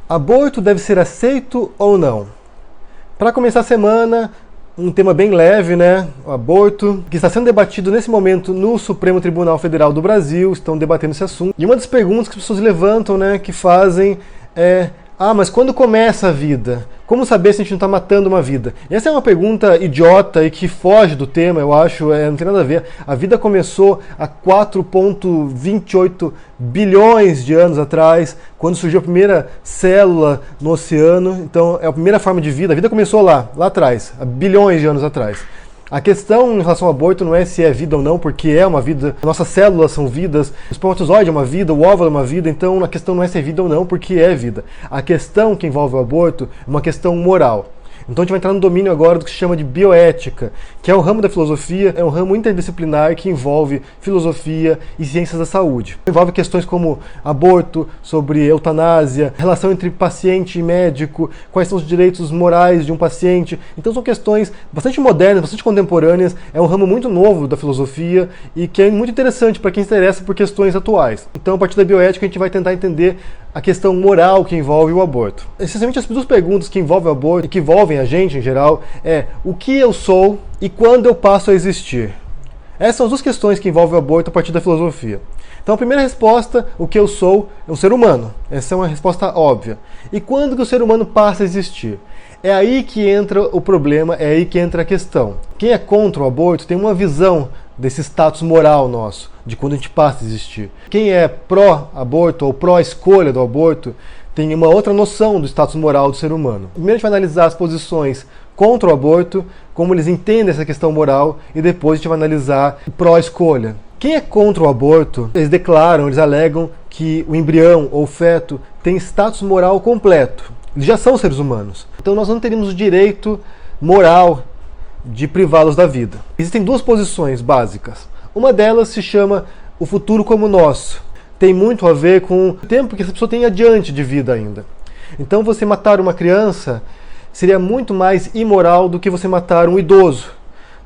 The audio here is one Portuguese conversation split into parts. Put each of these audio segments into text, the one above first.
Aborto deve ser aceito ou não? Para começar a semana, um tema bem leve, né? O aborto, que está sendo debatido nesse momento no Supremo Tribunal Federal do Brasil, estão debatendo esse assunto. E uma das perguntas que as pessoas levantam, né, que fazem é: mas quando começa a vida? Como saber se a gente não está matando uma vida? E essa é uma pergunta idiota e que foge do tema, eu acho, não tem nada a ver. A vida começou há 4,28 bilhões de anos atrás, quando surgiu a primeira célula no oceano. Então é a primeira forma de vida. A vida começou lá atrás, há bilhões de anos atrás. A questão em relação ao aborto não é se é vida ou não, porque é uma vida, nossas células são vidas, o espermatozoide é uma vida, o óvulo é uma vida, então a questão não é se é vida ou não, porque é vida. A questão que envolve o aborto é uma questão moral. Então a gente vai entrar no domínio agora do que se chama de bioética, que é um ramo da filosofia, é um ramo interdisciplinar que envolve filosofia e ciências da saúde. Envolve questões como aborto, sobre eutanásia, relação entre paciente e médico, quais são os direitos morais de um paciente. Então são questões bastante modernas, bastante contemporâneas, é um ramo muito novo da filosofia e que é muito interessante para quem se interessa por questões atuais. Então a partir da bioética a gente vai tentar entender a questão moral que envolve o aborto. Essencialmente as duas perguntas que envolvem o aborto e que envolvem a gente em geral é: o que eu sou e quando eu passo a existir? Essas são as duas questões que envolvem o aborto a partir da filosofia. Então a primeira resposta, o que eu sou, é um ser humano. Essa é uma resposta óbvia. E quando que o ser humano passa a existir? É aí que entra o problema, é aí que entra a questão. Quem é contra o aborto tem uma visão desse status moral nosso, de quando a gente passa a existir. Quem é pró-aborto ou pró-escolha do aborto tem uma outra noção do status moral do ser humano. Primeiro a gente vai analisar as posições contra o aborto, como eles entendem essa questão moral, e depois a gente vai analisar o pró-escolha. Quem é contra o aborto, eles declaram, eles alegam que o embrião ou o feto tem status moral completo. Eles já são seres humanos. Então nós não teríamos o direito moral de privá-los da vida. Existem duas posições básicas. Uma delas se chama o futuro como nosso. Tem muito a ver com o tempo que essa pessoa tem adiante de vida ainda. Então você matar uma criança seria muito mais imoral do que você matar um idoso.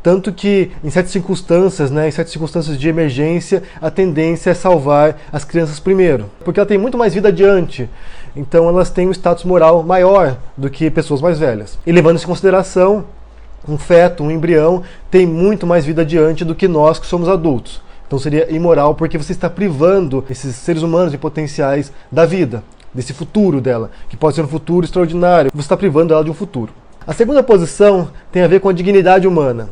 Tanto que em certas circunstâncias, em certas circunstâncias de emergência, a tendência é salvar as crianças primeiro. Porque ela tem muito mais vida adiante. Então elas têm um status moral maior do que pessoas mais velhas. E levando isso em consideração, um feto, um embrião, tem muito mais vida adiante do que nós que somos adultos. Então seria imoral porque você está privando esses seres humanos de potenciais da vida, desse futuro dela, que pode ser um futuro extraordinário. Você está privando ela de um futuro. A segunda posição tem a ver com a dignidade humana.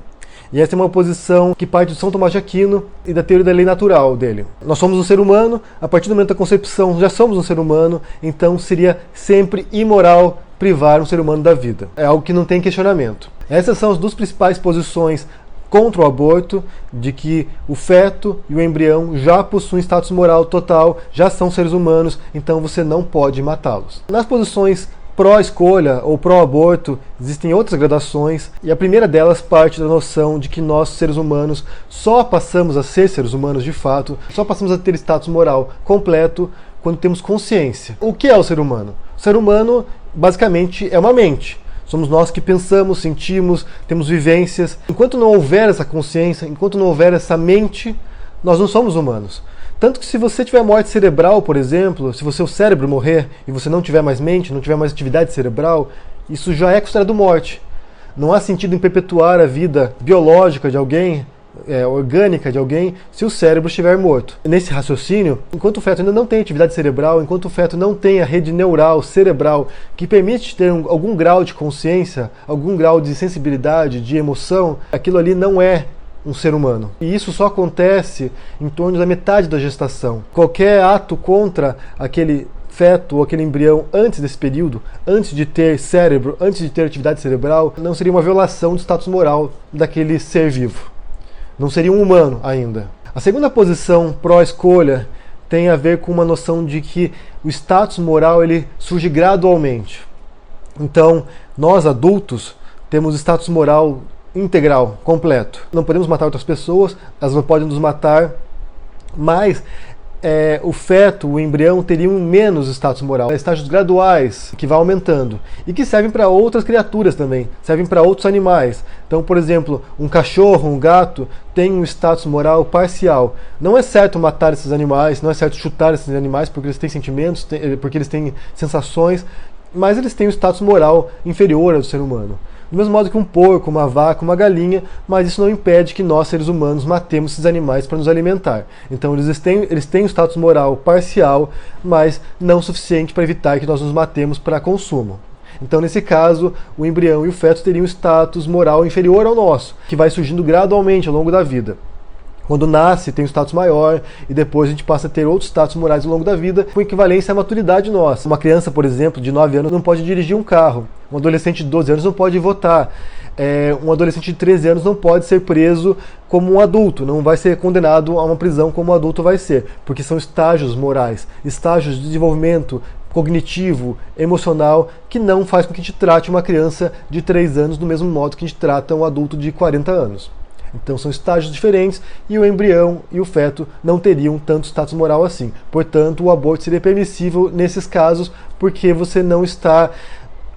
E essa é uma posição que parte de São Tomás de Aquino e da teoria da lei natural dele. Nós somos um ser humano, a partir do momento da concepção já somos um ser humano, então seria sempre imoral privar um ser humano da vida. É algo que não tem questionamento. Essas são as duas principais posições contra o aborto, de que o feto e o embrião já possuem status moral total, já são seres humanos, então você não pode matá-los. Nas posições pró-escolha ou pró-aborto, existem outras gradações, e a primeira delas parte da noção de que nós, seres humanos, só passamos a ser seres humanos de fato, só passamos a ter status moral completo quando temos consciência. O que é o ser humano? O ser humano, basicamente, é uma mente. Somos nós que pensamos, sentimos, temos vivências. Enquanto não houver essa consciência, enquanto não houver essa mente, nós não somos humanos. Tanto que se você tiver morte cerebral, por exemplo, se o seu cérebro morrer e você não tiver mais mente, não tiver mais atividade cerebral, isso já é considerado morte. Não há sentido em perpetuar a vida biológica de alguém, orgânica de alguém, se o cérebro estiver morto. Nesse raciocínio, enquanto o feto ainda não tem atividade cerebral, enquanto o feto não tem a rede neural cerebral que permite ter algum grau de consciência, algum grau de sensibilidade, de emoção, aquilo ali não é um ser humano. E isso só acontece em torno da metade da gestação. Qualquer ato contra aquele feto ou aquele embrião antes desse período, antes de ter cérebro, antes de ter atividade cerebral, não seria uma violação do status moral daquele ser vivo. Não seria um humano ainda. A segunda posição pró-escolha tem a ver com uma noção de que o status moral ele surge gradualmente. Então, nós adultos temos status moral integral, completo. Não podemos matar outras pessoas, elas não podem nos matar, mas o feto, o embrião, teriam menos status moral, estágios graduais, que vai aumentando, e que servem para outras criaturas também, servem para outros animais. Então, por exemplo, um cachorro, um gato, tem um status moral parcial. Não é certo matar esses animais, não é certo chutar esses animais, porque eles têm sentimentos, porque eles têm sensações, mas eles têm um status moral inferior ao do ser humano. Do mesmo modo que um porco, uma vaca, uma galinha, mas isso não impede que nós, seres humanos, matemos esses animais para nos alimentar. Então eles têm um status moral parcial, mas não suficiente para evitar que nós nos matemos para consumo. Então, nesse caso, o embrião e o feto teriam um status moral inferior ao nosso, que vai surgindo gradualmente ao longo da vida. Quando nasce, tem um status maior, e depois a gente passa a ter outros status morais ao longo da vida, com equivalência à maturidade nossa. Uma criança, por exemplo, de 9 anos não pode dirigir um carro. Um adolescente de 12 anos não pode votar. Um adolescente de 13 anos não pode ser preso como um adulto, não vai ser condenado a uma prisão como um adulto vai ser, porque são estágios morais, estágios de desenvolvimento cognitivo, emocional, que não faz com que a gente trate uma criança de 3 anos do mesmo modo que a gente trata um adulto de 40 anos. Então são estágios diferentes e o embrião e o feto não teriam tanto status moral assim. Portanto, o aborto seria permissível nesses casos porque você não está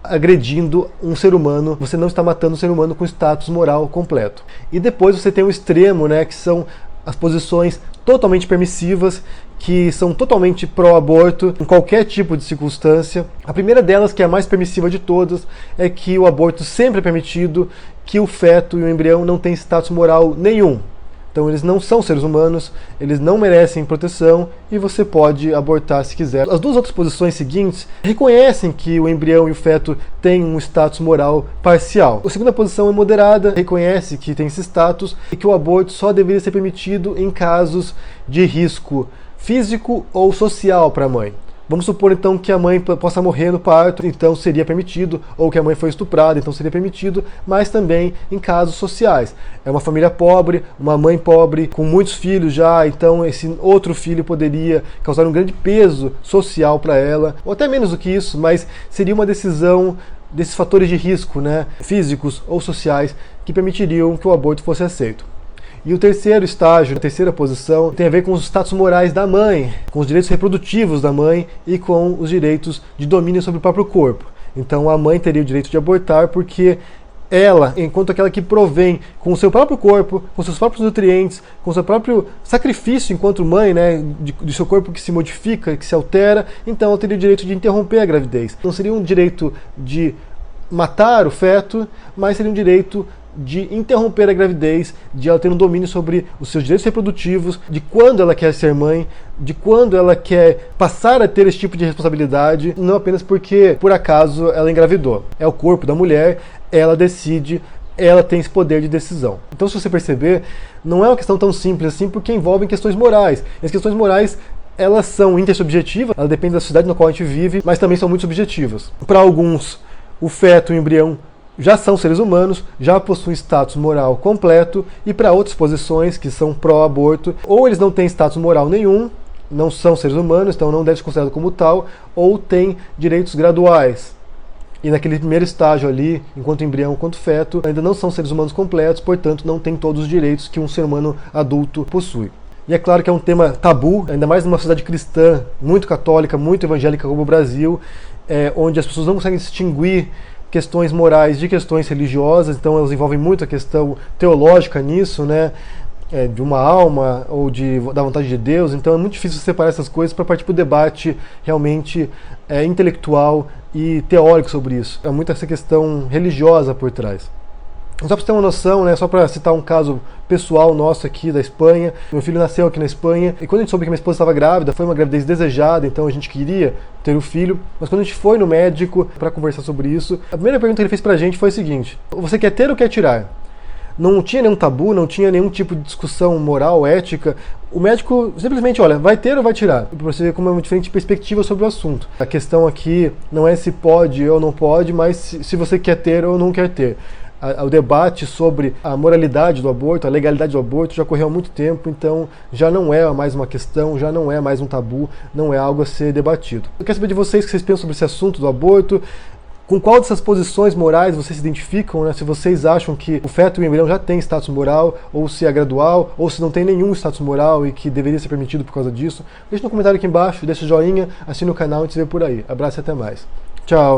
agredindo um ser humano, você não está matando um ser humano com status moral completo. E depois você tem o extremo, que são as posições totalmente permissivas, que são totalmente pró-aborto em qualquer tipo de circunstância. A primeira delas, que é a mais permissiva de todas, é que o aborto sempre é permitido, que o feto e o embrião não têm status moral nenhum. Então eles não são seres humanos, eles não merecem proteção e você pode abortar se quiser. As duas outras posições seguintes reconhecem que o embrião e o feto têm um status moral parcial. A segunda posição é moderada, reconhece que tem esse status e que o aborto só deveria ser permitido em casos de risco físico ou social para a mãe. Vamos supor então que a mãe possa morrer no parto, então seria permitido, ou que a mãe foi estuprada, então seria permitido, mas também em casos sociais. É uma família pobre, uma mãe pobre, com muitos filhos já, então esse outro filho poderia causar um grande peso social para ela, ou até menos do que isso, mas seria uma decisão desses fatores de risco, físicos ou sociais, que permitiriam que o aborto fosse aceito. E o terceiro estágio, a terceira posição, tem a ver com os status morais da mãe, com os direitos reprodutivos da mãe e com os direitos de domínio sobre o próprio corpo. Então a mãe teria o direito de abortar porque ela, enquanto aquela que provém com o seu próprio corpo, com seus próprios nutrientes, com o seu próprio sacrifício enquanto mãe, de seu corpo que se modifica, que se altera, então ela teria o direito de interromper a gravidez. Não seria um direito de matar o feto, mas seria um direito de interromper a gravidez, de ela ter um domínio sobre os seus direitos reprodutivos, de quando ela quer ser mãe, de quando ela quer passar a ter esse tipo de responsabilidade, não apenas porque, por acaso, ela engravidou. É o corpo da mulher, ela decide, ela tem esse poder de decisão. Então, se você perceber, não é uma questão tão simples assim, porque envolve questões morais. E as questões morais, elas são intersubjetivas, elas dependem da sociedade na qual a gente vive, mas também são muito subjetivas. Para alguns, o feto e o embrião já são seres humanos, já possuem status moral completo, e para outras posições que são pró-aborto, ou eles não têm status moral nenhum, não são seres humanos, então não deve ser considerado como tal, ou têm direitos graduais. E naquele primeiro estágio ali, enquanto embrião, enquanto feto, ainda não são seres humanos completos, portanto não têm todos os direitos que um ser humano adulto possui. E é claro que é um tema tabu, ainda mais numa sociedade cristã, muito católica, muito evangélica como o Brasil, onde as pessoas não conseguem distinguir questões morais de questões religiosas, então elas envolvem muito a questão teológica nisso, de uma alma ou da vontade de Deus, então é muito difícil separar essas coisas para partir para o debate realmente intelectual e teórico sobre isso. É muito essa questão religiosa por trás. Só para você ter uma noção, só para citar um caso pessoal nosso aqui da Espanha, meu filho nasceu aqui na Espanha, e quando a gente soube que minha esposa estava grávida, foi uma gravidez desejada, então a gente queria ter o filho, mas quando a gente foi no médico para conversar sobre isso, a primeira pergunta que ele fez pra gente foi a seguinte: você quer ter ou quer tirar? Não tinha nenhum tabu, não tinha nenhum tipo de discussão moral, ética. O médico simplesmente, olha, vai ter ou vai tirar? Para você ver como é uma diferente perspectiva sobre o assunto. A questão aqui não é se pode ou não pode, mas se você quer ter ou não quer ter. O debate sobre a moralidade do aborto, a legalidade do aborto já ocorreu há muito tempo, então já não é mais uma questão, já não é mais um tabu, não é algo a ser debatido. Eu quero saber de vocês o que vocês pensam sobre esse assunto do aborto. Com qual dessas posições morais vocês se identificam, né? Se vocês acham que o feto e o embrião já tem status moral, ou se é gradual, ou se não tem nenhum status moral e que deveria ser permitido por causa disso. Deixa no comentário aqui embaixo, deixa o joinha, assina o canal e te vê por aí. Abraço e até mais. Tchau!